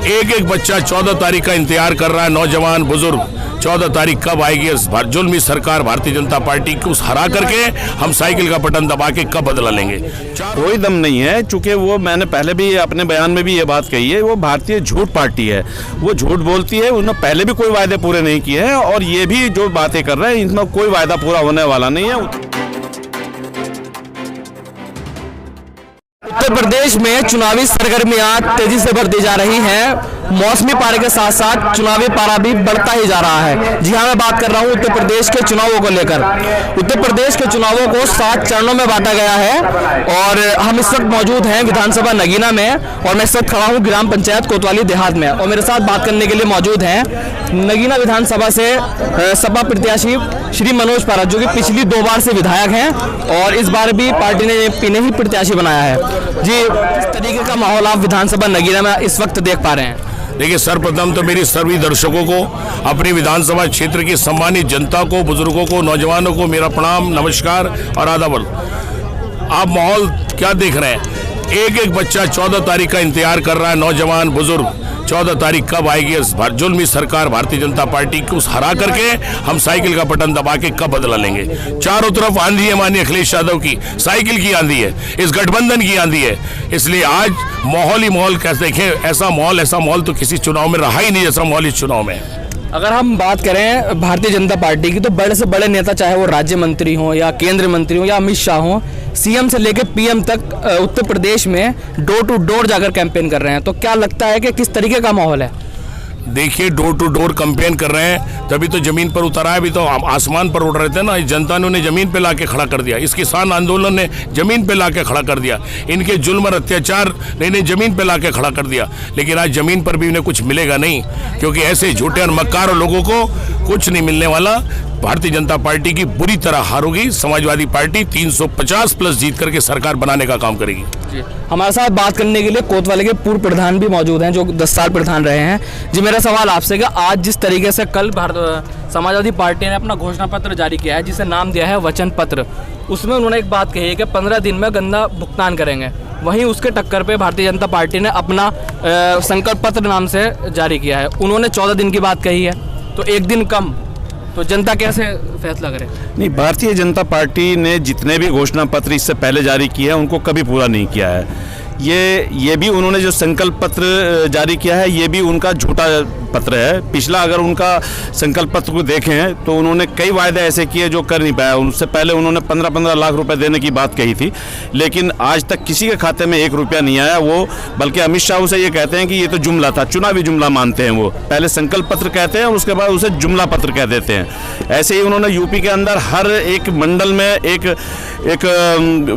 एक एक बच्चा 14 तारीख का इंतजार कर रहा है, नौजवान बुजुर्ग 14 तारीख कब आएगी इस जुल्मी सरकार भारतीय जनता पार्टी को हरा करके हम साइकिल का बटन दबा के कब बदला लेंगे। कोई दम नहीं है, चूंकि वो मैंने पहले भी अपने बयान में भी ये बात कही है, वो भारतीय झूठ पार्टी है, वो झूठ बोलती है। उन्होंने पहले भी कोई वायदे पूरे नहीं किए हैं और ये भी जो बातें कर रहे हैं इनमें कोई वायदा पूरा होने वाला नहीं है। उत्तर प्रदेश में चुनावी सरगर्मियां तेजी से बढ़ती जा रही हैं। मौसमी पारे के साथ साथ चुनावी पारा भी बढ़ता ही जा रहा है। जी हाँ, मैं बात कर रहा हूँ उत्तर प्रदेश के चुनावों को लेकर। उत्तर प्रदेश के चुनावों को 7 चरणों में बांटा गया है और हम इस वक्त मौजूद हैं विधानसभा नगीना में और मैं इस वक्त खड़ा हूँ ग्राम पंचायत कोतवाली देहात में और मेरे साथ बात करने के लिए मौजूद हैं नगीना विधानसभा से सपा प्रत्याशी श्री मनोज पारस, जो कि पिछली 2 बार से विधायक हैं और इस बार भी पार्टी ने इन्हें ही प्रत्याशी बनाया है। जी, इस तरीके का माहौल आप विधानसभा नगीना में इस वक्त देख पा रहे हैं? देखिए, सर्वप्रथम तो मेरी सभी दर्शकों को, अपनी विधानसभा क्षेत्र की सम्मानित जनता को, बुजुर्गों को, नौजवानों को मेरा प्रणाम, नमस्कार और आदाब। आप माहौल क्या देख रहे हैं? एक एक बच्चा 14 तारीख का इंतजार कर रहा है, नौजवान बुजुर्ग 14 तारीख कब आएगी इस जुल्मी सरकार भारतीय जनता पार्टी को हरा करके हम साइकिल का बटन दबा के कब बदला लेंगे। चारों तरफ आंधी है माननीय अखिलेश यादव की, साइकिल की आंधी है, इस गठबंधन की आंधी है। इसलिए आज माहौल ही माहौल कैसे देखें, ऐसा माहौल तो किसी चुनाव में रहा ही नहीं जैसा माहौल इस चुनाव में है। अगर हम बात करें भारतीय जनता पार्टी की, तो बड़े से बड़े नेता, चाहे वो राज्य मंत्री हों या केंद्रीय मंत्री हों या अमित शाह हों, सीएम से लेकर पीएम तक उत्तर प्रदेश में डोर टू डोर जाकर कैंपेन कर रहे हैं। तो क्या लगता है कि किस तरीके का माहौल है? देखिए, डोर टू डोर कैंपेन कर रहे हैं, तभी तो जमीन पर उतर आए। अभी तो आसमान पर उड़ रहे थे ना, जनता ने उन्हें जमीन पे लाके खड़ा कर दिया। इस किसान आंदोलन ने जमीन पे लाके खड़ा कर दिया, इनके जुल्म और अत्याचार ने इन्हें जमीन पे लाके खड़ा कर दिया। लेकिन आज जमीन पर भी उन्हें कुछ मिलेगा नहीं, क्योंकि ऐसे झूठे और मक्कार लोगों को कुछ नहीं मिलने वाला। भारतीय जनता पार्टी की बुरी तरह हार होगी। समाजवादी पार्टी 350 प्लस जीत करके सरकार बनाने का काम करेगी। जी, हमारे साथ बात करने के लिए कोतवाली के पूर्व प्रधान भी मौजूद हैं, जो 10 साल प्रधान रहे हैं। जी, मेरा सवाल आपसे कि आज जिस तरीके से कल समाजवादी पार्टी ने अपना घोषणा पत्र जारी किया है, जिसे नाम दिया है वचन पत्र, उसमें उन्होंने एक बात कही है कि 15 दिन में गंदा भुगतान करेंगे। वहीं उसके टक्कर पे भारतीय जनता पार्टी ने अपना संकल्प पत्र नाम से जारी किया है। उन्होंने 14 दिन की बात कही है, तो 1 दिन कम। तो जनता कैसे फैसला करे? नहीं, भारतीय जनता पार्टी ने जितने भी घोषणा पत्र इससे पहले जारी किए हैं उनको कभी पूरा नहीं किया है। ये भी उन्होंने जो संकल्प पत्र जारी किया है ये भी उनका झूठा पत्र है। पिछला अगर उनका संकल्प पत्र को देखें तो उन्होंने कई वायदे ऐसे किए जो कर नहीं पाया। उससे पहले उन्होंने 15-15 लाख रुपए देने की बात कही थी, लेकिन आज तक किसी के खाते में 1 रुपया नहीं आया। वो बल्कि अमित शाह उसे ये कहते हैं कि ये तो जुमला था, चुनावी जुमला मानते हैं। वो पहले संकल्प पत्र कहते हैं और उसके बाद उसे जुमला पत्र कह देते हैं। ऐसे ही उन्होंने यूपी के अंदर हर एक मंडल में एक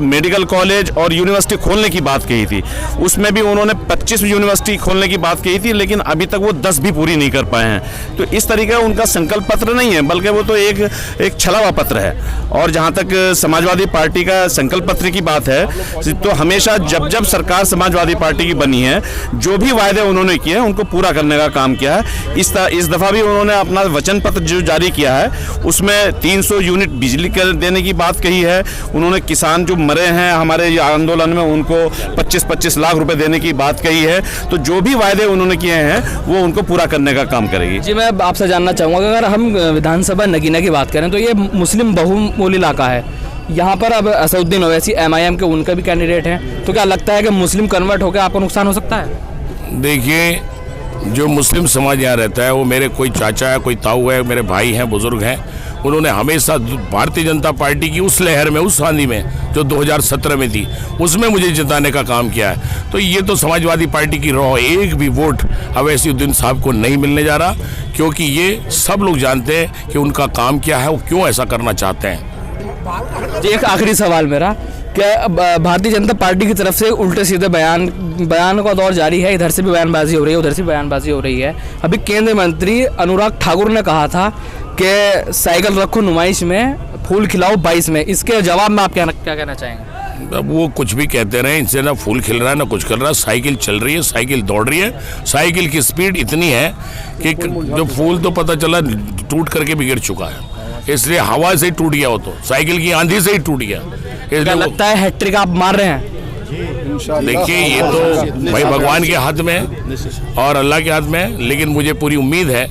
मेडिकल कॉलेज और यूनिवर्सिटी खोलने की बात कही थी। उसमें भी उन्होंने 25 यूनिवर्सिटी खोलने की बात कही थी, लेकिन अभी तक वो 10 भी पूरी नहीं कर पाए हैं। तो इस तरीके का उनका संकल्प पत्र नहीं है, बल्कि वो तो एक छला हुआ पत्र है। और जहां तक समाजवादी पार्टी का संकल्प पत्र की बात है, तो हमेशा जब सरकार समाजवादी पार्टी की बनी है, जो भी वायदे उन्होंने किए हैं उनको पूरा करने का काम किया है। इस दफा भी उन्होंने अपना वचन पत्र जो जारी किया है उसमें 300 यूनिट बिजली देने की बात कही है। उन्होंने किसान जो मरे हैं हमारे आंदोलन में उनको 25 लाख रुपए देने की बात कही है। तो जो भी वायदे उन्होंने किए हैं वो उनको पूरा करने का काम करेगी। जी, मैं आपसे जानना चाहूँगा, अगर हम विधानसभा नगीना की बात करें तो ये मुस्लिम बहुमूल्य इलाका है। यहाँ पर अब असदुद्दीन ओवैसी MIM के उनका भी कैंडिडेट हैं, तो क्या लगता है कि मुस्लिम कन्वर्ट होकर आपको नुकसान हो सकता है? देखिए, जो मुस्लिम समाज यहाँ रहता है वो मेरे कोई चाचा है, कोई ताऊ है, मेरे भाई हैं, बुजुर्ग हैं। उन्होंने हमेशा भारतीय जनता पार्टी की उस लहर में, उस आंधी में जो 2017 में थी, उसमें मुझे जिताने का काम किया है। तो ये तो समाजवादी पार्टी की रॉ, एक भी वोट अवैसीउद्दीन साहब को नहीं मिलने जा रहा, क्योंकि ये सब लोग जानते हैं कि उनका काम क्या है, वो क्यों ऐसा करना चाहते हैं। जी, एक आखिरी सवाल मेरा, क्या भारतीय जनता पार्टी की तरफ से उल्टे सीधे बयान का दौर जारी है? इधर से भी बयानबाजी हो रही है, उधर से भी बयानबाजी हो रही है। अभी केंद्रीय मंत्री अनुराग ठाकुर ने कहा था कि साइकिल रखो नुमाइश में, फूल खिलाओ 22 में। इसके जवाब में आप क्या कहना चाहेंगे? अब वो कुछ भी कहते रहे, इनसे ना फूल खिल रहा है ना कुछ कर रहा है। साइकिल चल रही है, साइकिल दौड़ रही है। साइकिल की स्पीड इतनी है कि जो फूल तो पता चला टूट करके भी गिर चुका है। इसलिए हवा से ही टूट गया, वो तो साइकिल की आंधी से ही टूट गया। क्या लगता है हैट्रिक आप मार रहे हैं? देखिए ये तो भाई भगवान के हाथ में है और अल्लाह के हाथ में है, लेकिन मुझे पूरी उम्मीद है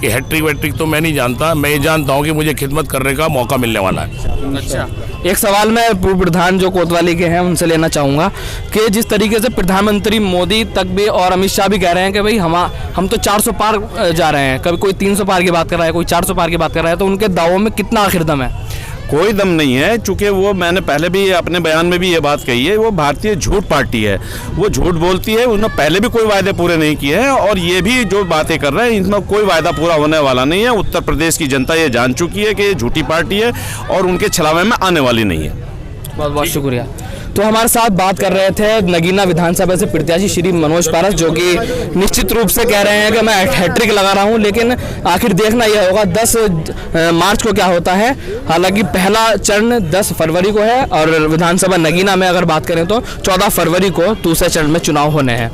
कि हैट्रिक वैट्रिक तो मैं नहीं जानता, मैं ये जानता हूँ कि मुझे खिदमत करने का मौका मिलने वाला है। अच्छा, एक सवाल मैं पूर्व प्रधान जो कोतवाली के हैं उनसे लेना चाहूँगा कि जिस तरीके से प्रधानमंत्री मोदी तक भी और अमित शाह भी कह रहे हैं कि भाई हम तो 400 पार जा रहे हैं, कभी कोई 300 पार की बात कर रहा है, कोई 400 पार की बात कर रहा है, तो उनके दावों में कितना आखिर दम है? कोई दम नहीं है, चूंकि वो मैंने पहले भी अपने बयान में भी ये बात कही है, वो भारतीय झूठ पार्टी है, वो झूठ बोलती है। उन्होंने पहले भी कोई वायदे पूरे नहीं किए हैं और ये भी जो बातें कर रहे हैं इनमें कोई वायदा पूरा होने वाला नहीं है। उत्तर प्रदेश की जनता ये जान चुकी है कि ये झूठी पार्टी है और उनके छलावे में आने वाली नहीं है। बहुत बहुत शुक्रिया। तो हमारे साथ बात कर रहे थे नगीना विधानसभा से प्रत्याशी श्री मनोज पारस, जो कि निश्चित रूप से कह रहे हैं कि मैं हैट्रिक लगा रहा हूं, लेकिन आखिर देखना यह होगा 10 मार्च को क्या होता है। हालांकि पहला चरण 10 फरवरी को है और विधानसभा नगीना में अगर बात करें तो 14 फरवरी को दूसरे चरण में चुनाव होने हैं।